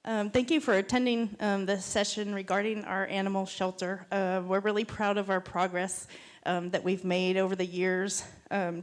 Thank you for attending this session regarding our animal shelter. We're really proud of our progress that we've made over the years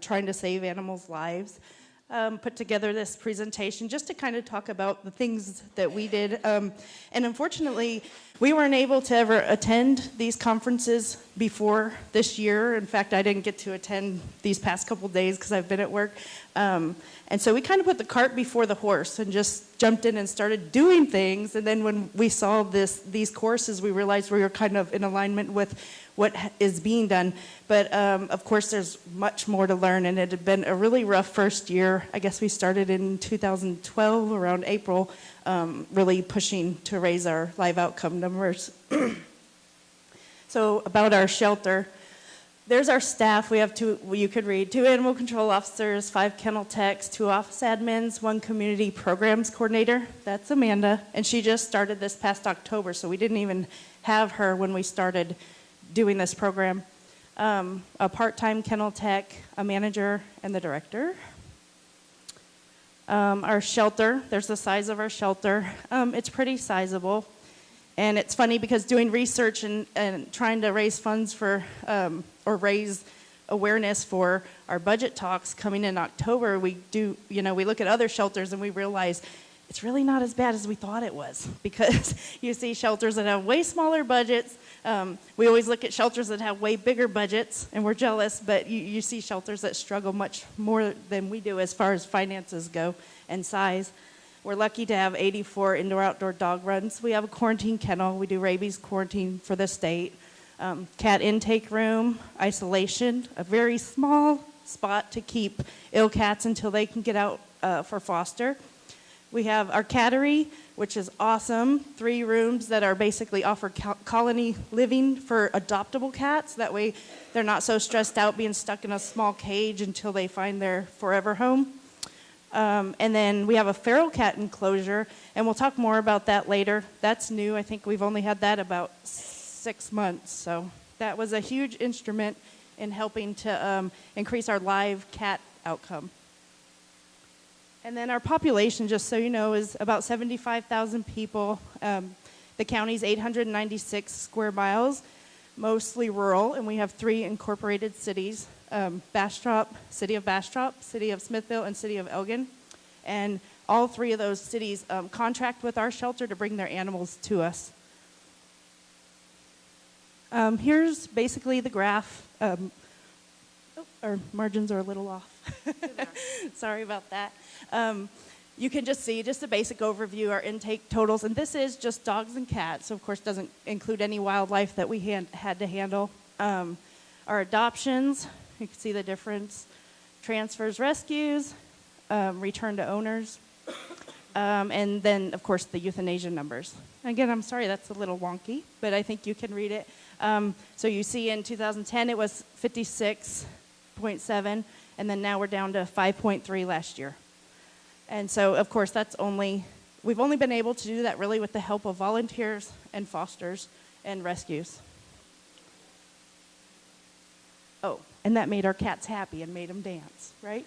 trying to save animals' lives. Put together this presentation just to kind of talk about the things that we did. And unfortunately, we weren't able to ever attend these conferences before this year. In fact, I didn't get to attend these past couple days because I've been at work. And so we kind of put the cart before the horse and just jumped in and started doing things. And then when we saw these courses, we realized we were kind of in alignment with what is being done. But of course, there's much more to learn, and it had been a really rough first year. I guess we started in 2012, around April, really pushing to raise our live outcome numbers. So about our shelter. There's our staff. We have two animal control officers, 5 kennel techs, 2 office admins, 1 community programs coordinator. That's Amanda. And she just started this past October, so we didn't even have her when we started doing this program. A part-time kennel tech, a manager, and the director. Our shelter, there's the size of our shelter. It's pretty sizable. And it's funny because doing research and trying to raise funds for, or raise awareness for our budget talks coming in October, we look at other shelters and we realize it's really not as bad as we thought it was, because you see shelters that have way smaller budgets. We always look at shelters that have way bigger budgets, and we're jealous, but you see shelters that struggle much more than we do as far as finances go and size. We're lucky to have 84 indoor-outdoor dog runs. We have a quarantine kennel. We do rabies quarantine for the state. Cat intake room, isolation, a very small spot to keep ill cats until they can get out for foster. We have our cattery, which is awesome. 3 rooms that are basically offer colony living for adoptable cats. That way they're not so stressed out being stuck in a small cage until they find their forever home. And then we have a feral cat enclosure, and we'll talk more about that later. That's new. I think we've only had that about 6 months. So that was a huge instrument in helping to increase our live cat outcome. And then our population, just so you know, is about 75,000 people. The county's 896 square miles, mostly rural, and we have 3 incorporated cities, Bastrop, City of Bastrop, City of Smithville, and City of Elgin. And all 3 of those cities contract with our shelter to bring their animals to us. Here's basically the graph. Our margins are a little off. Sorry about that. You can just see just a basic overview, our intake totals, and this is just dogs and cats, so of course doesn't include any wildlife that we had to handle. Our adoptions, you can see the difference. Transfers, rescues, return to owners, and then of course the euthanasia numbers. Again, I'm sorry that's a little wonky, but I think you can read it. So you see in 2010 it was 56.7, and then now we're down to 5.3 last year. And so, of course, we've only been able to do that really with the help of volunteers and fosters and rescues. Oh, and that made our cats happy and made them dance, right?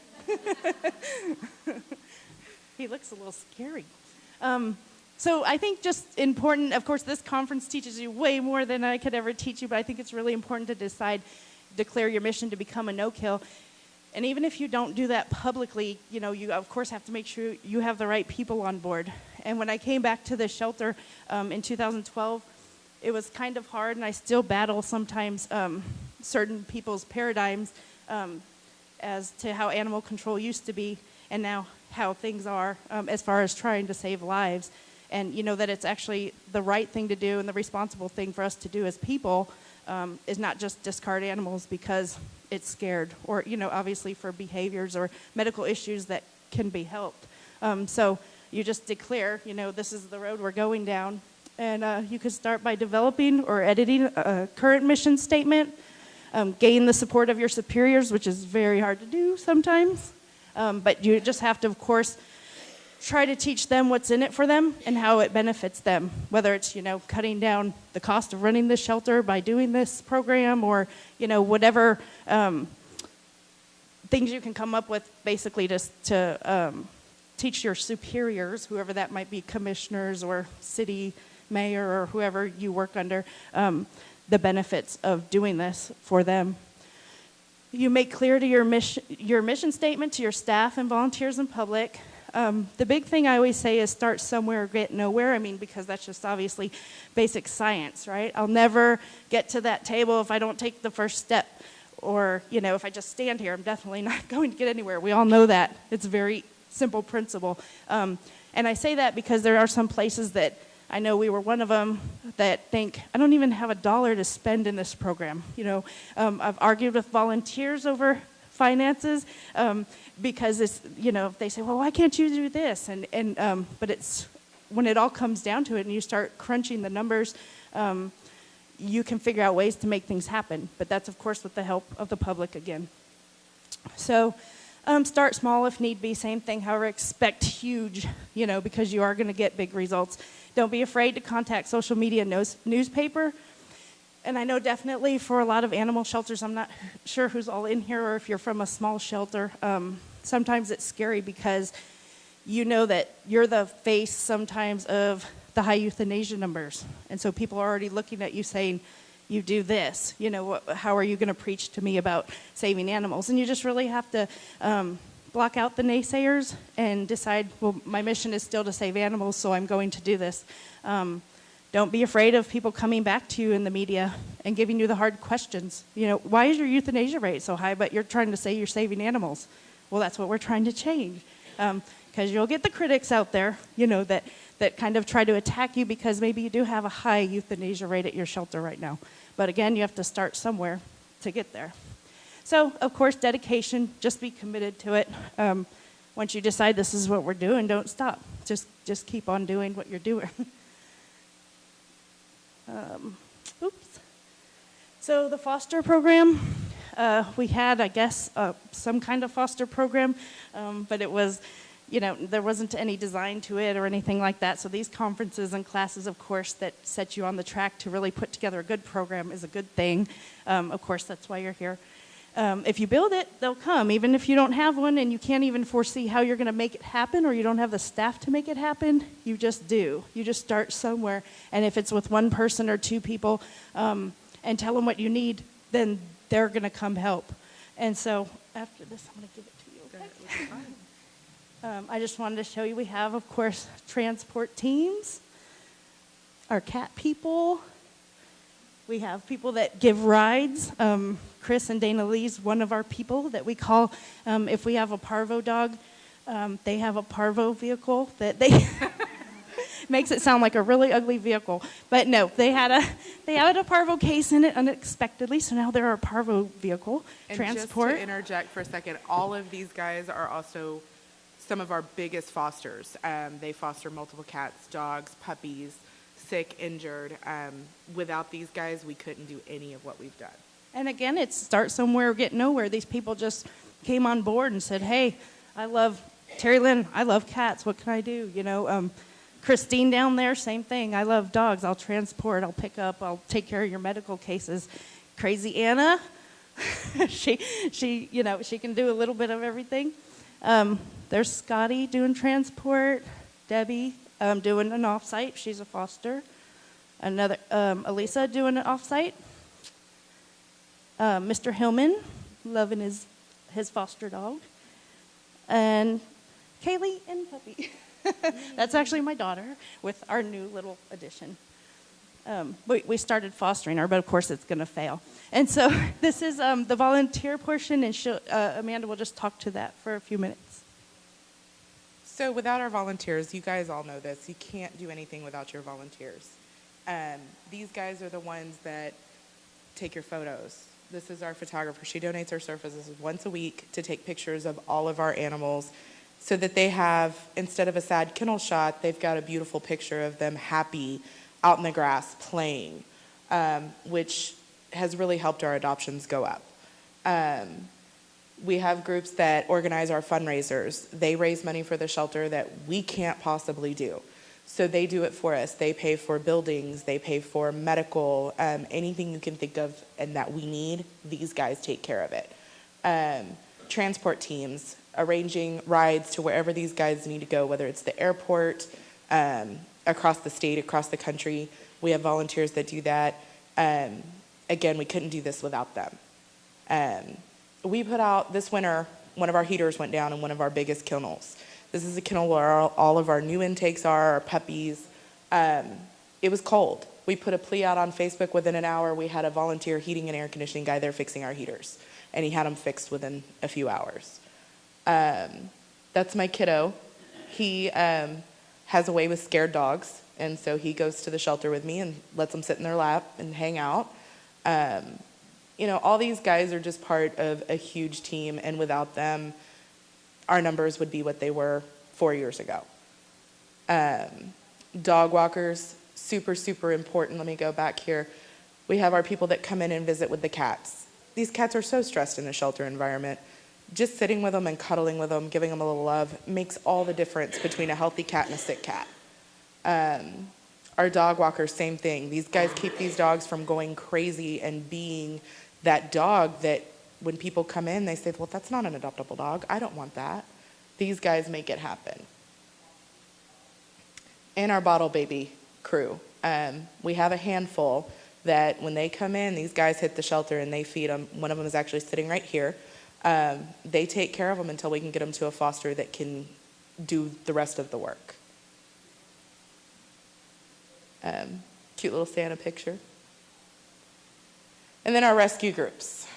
He looks a little scary. So I think just important, of course, this conference teaches you way more than I could ever teach you, but I think it's really important to declare your mission to become a no-kill. And even if you don't do that publicly, you of course have to make sure you have the right people on board. And when I came back to the shelter in 2012, it was kind of hard, and I still battle sometimes certain people's paradigms as to how animal control used to be and now how things are as far as trying to save lives. And that it's actually the right thing to do and the responsible thing for us to do as people is not just discard animals because it's scared, or obviously for behaviors or medical issues that can be helped. So you just declare, this is the road we're going down, and you could start by developing or editing a current mission statement, gain the support of your superiors, which is very hard to do sometimes, but you just have to, of course, try to teach them what's in it for them and how it benefits them, whether it's, cutting down the cost of running the shelter by doing this program, or, whatever things you can come up with basically just to teach your superiors, whoever that might be, commissioners or city mayor or whoever you work under, the benefits of doing this for them. You make clear to your mission statement to your staff and volunteers and public. The big thing I always say is start somewhere, get nowhere. I mean, because that's just obviously basic science, right? I'll never get to that table if I don't take the first step. Or, if I just stand here, I'm definitely not going to get anywhere. We all know that. It's a very simple principle. And I say that because there are some places that I know we were one of them that think, I don't even have $1 to spend in this program. I've argued with volunteers over finances because it's, they say, well, why can't you do this? But it's when it all comes down to it and you start crunching the numbers, you can figure out ways to make things happen. But that's, of course, with the help of the public again. So start small if need be. Same thing, however, expect huge, because you are going to get big results. Don't be afraid to contact social media newspaper. And I know definitely for a lot of animal shelters, I'm not sure who's all in here or if you're from a small shelter, sometimes it's scary because you know that you're the face sometimes of the high euthanasia numbers. And so people are already looking at you saying, you do this, how are you going to preach to me about saving animals? And you just really have to block out the naysayers and decide, well, my mission is still to save animals, so I'm going to do this. Don't be afraid of people coming back to you in the media and giving you the hard questions. Why is your euthanasia rate so high, but you're trying to say you're saving animals? Well, that's what we're trying to change. Because you'll get the critics out there, that kind of try to attack you because maybe you do have a high euthanasia rate at your shelter right now. But again, you have to start somewhere to get there. So, of course, dedication, just be committed to it. Once you decide this is what we're doing, don't stop. Just keep on doing what you're doing. So the foster program, we had, I guess, some kind of foster program, but it was, there wasn't any design to it or anything like that. So these conferences and classes, of course, that set you on the track to really put together a good program is a good thing. Of course, that's why you're here. If you build it, they'll come. Even if you don't have one and you can't even foresee how you're going to make it happen or you don't have the staff to make it happen, you just do. You just start somewhere. And if it's with one person or two people and tell them what you need, then they're going to come help. And so after this, I'm going to give it to you. Okay? I just wanted to show you we have, of course, transport teams, our cat people. We have people that give rides. Chris and Dana Lee's one of our people that we call, if we have a parvo dog, they have a parvo vehicle that they, makes it sound like a really ugly vehicle. But no, they had a parvo case in it unexpectedly, so now they're a parvo vehicle. And transport. Just to interject for a second, all of these guys are also some of our biggest fosters. They foster multiple cats, dogs, puppies, sick, injured. Without these guys, we couldn't do any of what we've done. And again, it's start somewhere, get nowhere. These people just came on board and said, hey, I love Terry Lynn, I love cats. What can I do? Christine down there, same thing. I love dogs. I'll transport, I'll pick up, I'll take care of your medical cases. Crazy Anna, she can do a little bit of everything. There's Scotty doing transport, Debbie doing an offsite. She's a foster. Another Elisa doing an offsite. Mr. Hillman, loving his foster dog. And Kaylee and Puppy. That's actually my daughter with our new little addition. We started fostering her, but of course it's going to fail. And so this is the volunteer portion, and Amanda will just talk to that for a few minutes. So without our volunteers, you guys all know this, you can't do anything without your volunteers. These guys are the ones that take your photos. This is our photographer. She donates her services once a week to take pictures of all of our animals so that they have, instead of a sad kennel shot, they've got a beautiful picture of them happy out in the grass playing, which has really helped our adoptions go up. We have groups that organize our fundraisers. They raise money for the shelter that we can't possibly do. So they do it for us. They pay for buildings, they pay for medical, anything you can think of and that we need, these guys take care of it. Transport teams, arranging rides to wherever these guys need to go, whether it's the airport, across the state, across the country. We have volunteers that do that. Again, we couldn't do this without them. We put out, this winter, one of our heaters went down in one of our biggest kennels. This is a kennel where all of our new intakes are, our puppies. It was cold. We put a plea out on Facebook. Within an hour, we had a volunteer heating and air conditioning guy there fixing our heaters. And he had them fixed within a few hours. That's my kiddo. He has a way with scared dogs. And so he goes to the shelter with me and lets them sit in their lap and hang out. You know, all these guys are just part of a huge team. And without them, our numbers would be what they were 4 years ago. Dog walkers, super, super important. Let me go back here. We have our people that come in and visit with the cats. These cats are so stressed in a shelter environment. Just sitting with them and cuddling with them, giving them a little love, makes all the difference between a healthy cat and a sick cat. Our dog walkers, same thing. These guys keep these dogs from going crazy and being that dog that when people come in, they say, well, that's not an adoptable dog. I don't want that. These guys make it happen. And our bottle baby crew. We have a handful that when they come in, these guys hit the shelter and they feed them. One of them is actually sitting right here. They take care of them until we can get them to a foster that can do the rest of the work. Cute little Santa picture. And then our rescue groups.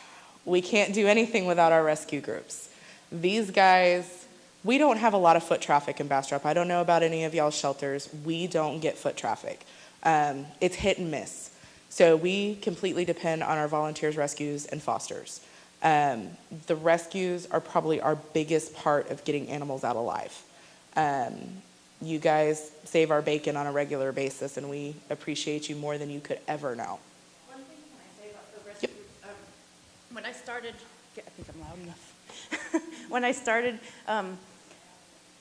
We can't do anything without our rescue groups. These guys, we don't have a lot of foot traffic in Bastrop. I don't know about any of y'all's shelters. We don't get foot traffic. It's hit and miss. So we completely depend on our volunteers, rescues, and fosters. The rescues are probably our biggest part of getting animals out alive. You guys save our bacon on a regular basis, and we appreciate you more than you could ever know. One thing can I say about the rescue? Yep. When I started, I think I'm loud enough. When I started,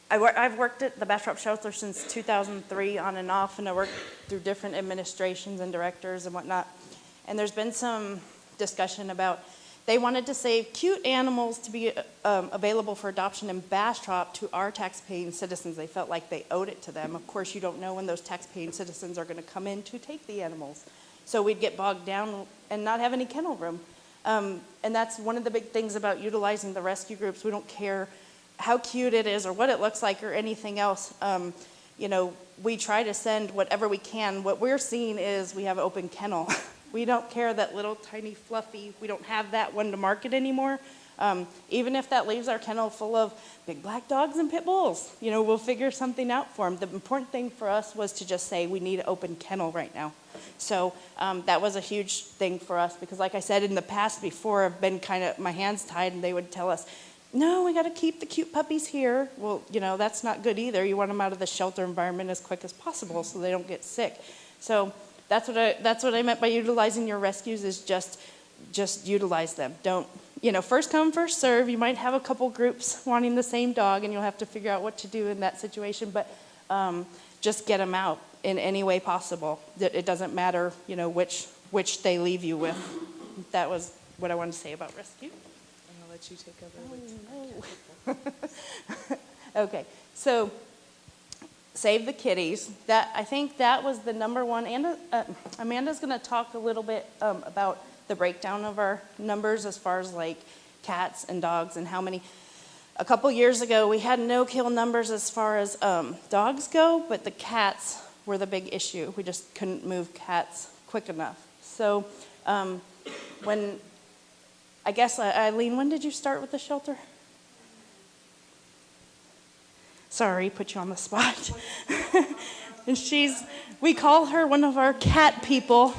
I've worked at the Bastrop shelter since 2003 on and off, and I worked through different administrations and directors and whatnot. And there's been some discussion about they wanted to save cute animals to be available for adoption in Bastrop to our tax-paying citizens. They felt like they owed it to them. Of course, you don't know when those tax-paying citizens are going to come in to take the animals. So we'd get bogged down and not have any kennel room. And that's one of the big things about utilizing the rescue groups. We don't care how cute it is or what it looks like or anything else. You know, we try to send whatever we can. What we're seeing is we have open kennel. We don't care that little tiny fluffy, we don't have that one to market anymore. Even if that leaves our kennel full of big black dogs and pit bulls, you know, we'll figure something out for them. The important thing for us was to just say we need an open kennel right now. So that was a huge thing for us because like I said, in the past before, I've been kind of my hands tied and they would tell us, no, we got to keep the cute puppies here. Well, you know, that's not good either. You want them out of the shelter environment as quick as possible so they don't get sick. So that's what I meant by utilizing your rescues is just utilize them. Don't, you know, first come, first serve. You might have a couple groups wanting the same dog and you'll have to figure out what to do in that situation, but just get them out in any way possible. It doesn't matter, you know, which they leave you with. That was what I wanted to say about rescue. I'm going to let you take over. Oh, no. Okay, so save the kitties. That I think that was the number one. And Amanda's going to talk a little bit about the breakdown of our numbers as far as like cats and dogs and how many. A couple years ago, we had no-kill numbers as far as dogs go, but the cats were the big issue. We just couldn't move cats quick enough. So when, I guess, Eileen, when did you start with the shelter? Sorry, put you on the spot. And we call her one of our cat people.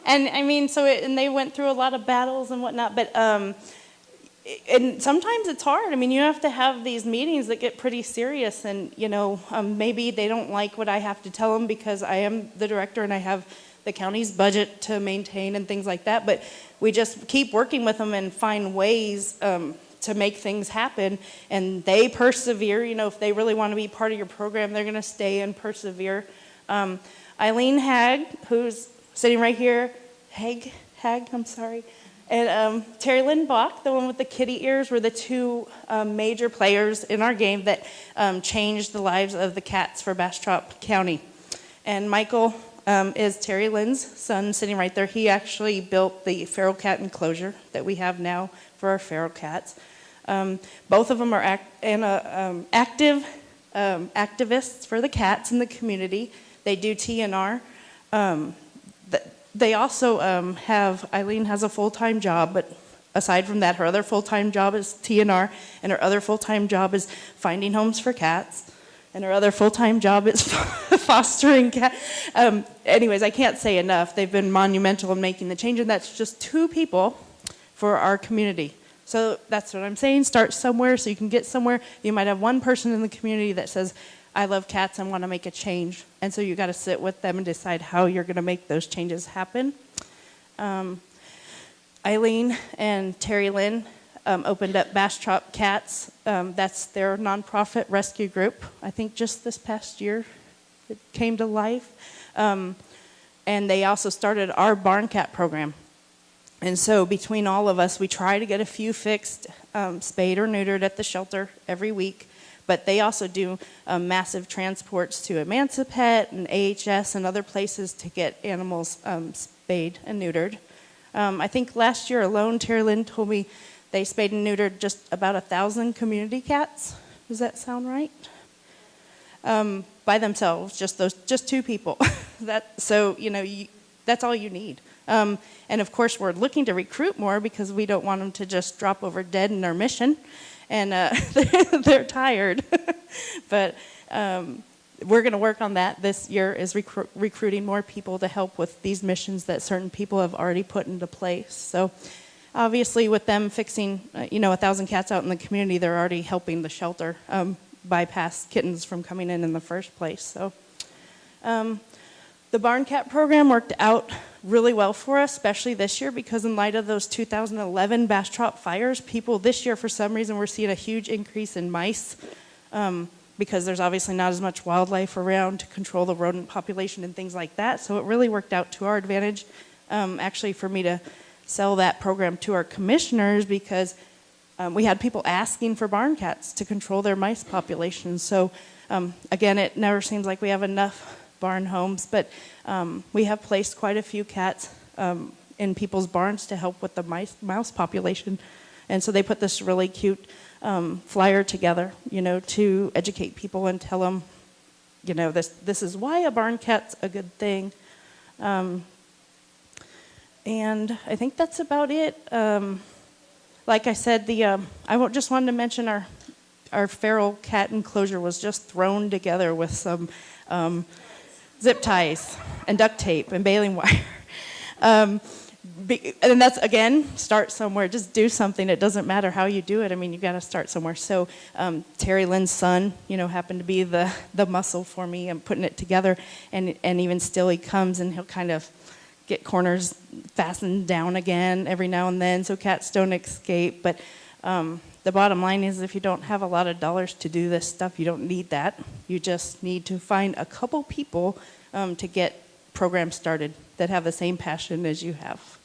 And I mean, and they went through a lot of battles and whatnot, but, and sometimes it's hard. I mean, you have to have these meetings that get pretty serious and, you know, maybe they don't like what I have to tell them because I am the director and I have the county's budget to maintain and things like that, but we just keep working with them and find ways, to make things happen, and they persevere. You know, if they really want to be part of your program, they're going to stay and persevere. Eileen Hagg, who's sitting right here, I'm sorry, And Terry Lynn Bach, the one with the kitty ears, were the two major players in our game that changed the lives of the cats for Bastrop County. And Michael is Terry Lynn's son, sitting right there. He actually built the feral cat enclosure that we have now for our feral cats. Both of them are active activists for the cats in the community. They do TNR. They also Eileen has a full-time job, but aside from that, her other full-time job is TNR, and her other full-time job is finding homes for cats, and her other full-time job is fostering cats. Anyways, I can't say enough. They've been monumental in making the change, and that's just 2 people for our community. So that's what I'm saying. Start somewhere so you can get somewhere. You might have one person in the community that says, I love cats and want to make a change. And so you got to sit with them and decide how you're going to make those changes happen. Eileen and Terry Lynn opened up Bastrop Cats. That's their nonprofit rescue group. I think just this past year it came to life. And they also started our barn cat program. And so between all of us, we try to get a few fixed, spayed or neutered at the shelter every week. But they also do massive transports to Emancipet and AHS and other places to get animals spayed and neutered. I think last year alone, Terry Lynn told me they spayed and neutered just about 1,000 community cats. Does that sound right? By themselves, just 2 people. That's all you need. And of course, we're looking to recruit more because we don't want them to just drop over dead in our mission. And they're tired. But we're going to work on that this year, is recruiting more people to help with these missions that certain people have already put into place. So obviously with them fixing 1,000 cats out in the community, they're already helping the shelter bypass kittens from coming in the first place. So the barn cat program worked out really well for us, especially this year, because in light of those 2011 Bastrop fires, people this year, for some reason, we're seeing a huge increase in mice because there's obviously not as much wildlife around to control the rodent population and things like that. So it really worked out to our advantage, actually, for me to sell that program to our commissioners, because we had people asking for barn cats to control their mice population. So again, it never seems like we have enough barn homes, but we have placed quite a few cats in people's barns to help with the mouse population. And so they put this really cute flyer together, to educate people and tell them, this is why a barn cat's a good thing. And I think that's about it. Like I said, I just wanted to mention our feral cat enclosure was just thrown together with some zip ties and duct tape and baling wire. And that's, again, start somewhere. Just do something. It doesn't matter how you do it. I mean, you got to start somewhere. So Terry Lynn's son, happened to be the muscle for me and putting it together. And even still, he comes and he'll kind of get corners fastened down again every now and then so cats don't escape. But the bottom line is, if you don't have a lot of dollars to do this stuff, you don't need that. You just need to find a couple people to get programs started that have the same passion as you have.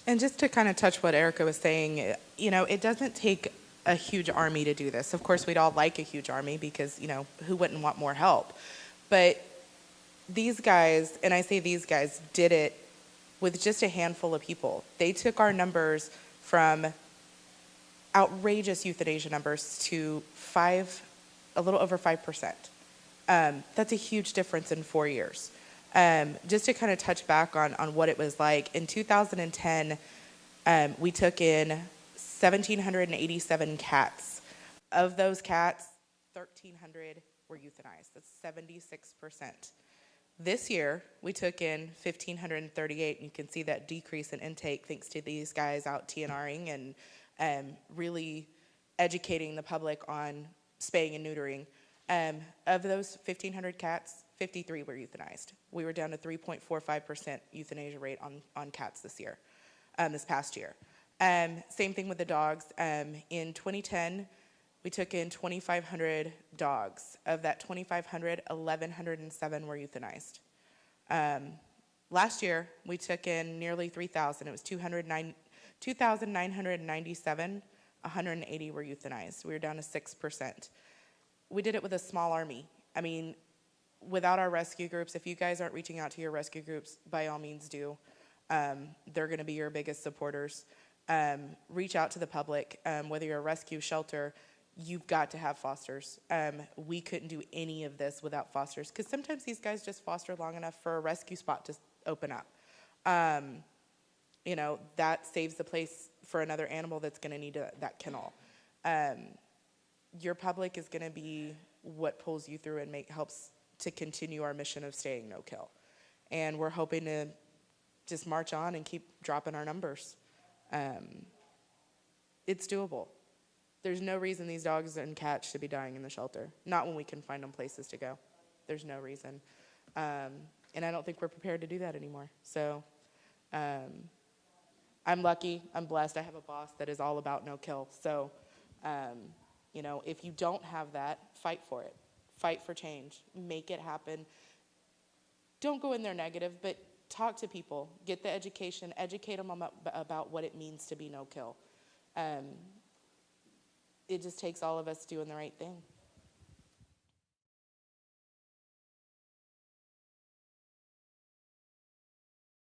And just to kind of touch what Erica was saying, it doesn't take a huge army to do this. Of course, we'd all like a huge army because, who wouldn't want more help? But these guys, and I say these guys, did it with just a handful of people. They took our numbers from outrageous euthanasia numbers to a little over 5%. That's a huge difference in 4 years. Just to kind of touch back on what it was like, in 2010, we took in 1,787 cats. Of those cats, 1,300 were euthanized. That's 76%. This year, we took in 1,538, and you can see that decrease in intake thanks to these guys out TNRing and really educating the public on spaying and neutering. Of those 1,500 cats, 53 were euthanized. We were down to 3.45% euthanasia rate on cats this past year. Same thing with the dogs. In 2010, we took in 2,500 dogs. Of that 2,500, 1,107 were euthanized. Last year, we took in nearly 3,000. It was 2,997. 180 were euthanized. We were down to 6%. We did it with a small army. I mean, without our rescue groups, if you guys aren't reaching out to your rescue groups, by all means do. They're going to be your biggest supporters. Reach out to the public. Whether you're a rescue shelter, you've got to have fosters. We couldn't do any of this without fosters, because sometimes these guys just foster long enough for a rescue spot to open up. You know, that saves the place for another animal that's going to need that kennel. Your public is going to be what pulls you through and helps to continue our mission of staying no kill. And we're hoping to just march on and keep dropping our numbers. It's doable. There's no reason these dogs and cats should be dying in the shelter. Not when we can find them places to go. There's no reason. And I don't think we're prepared to do that anymore. So I'm lucky, I'm blessed. I have a boss that is all about no kill. So, you know, if you don't have that, fight for it. Fight for change. Make it happen. Don't go in there negative, but talk to people. Get the education. Educate them about what it means to be no kill. It just takes all of us doing the right thing.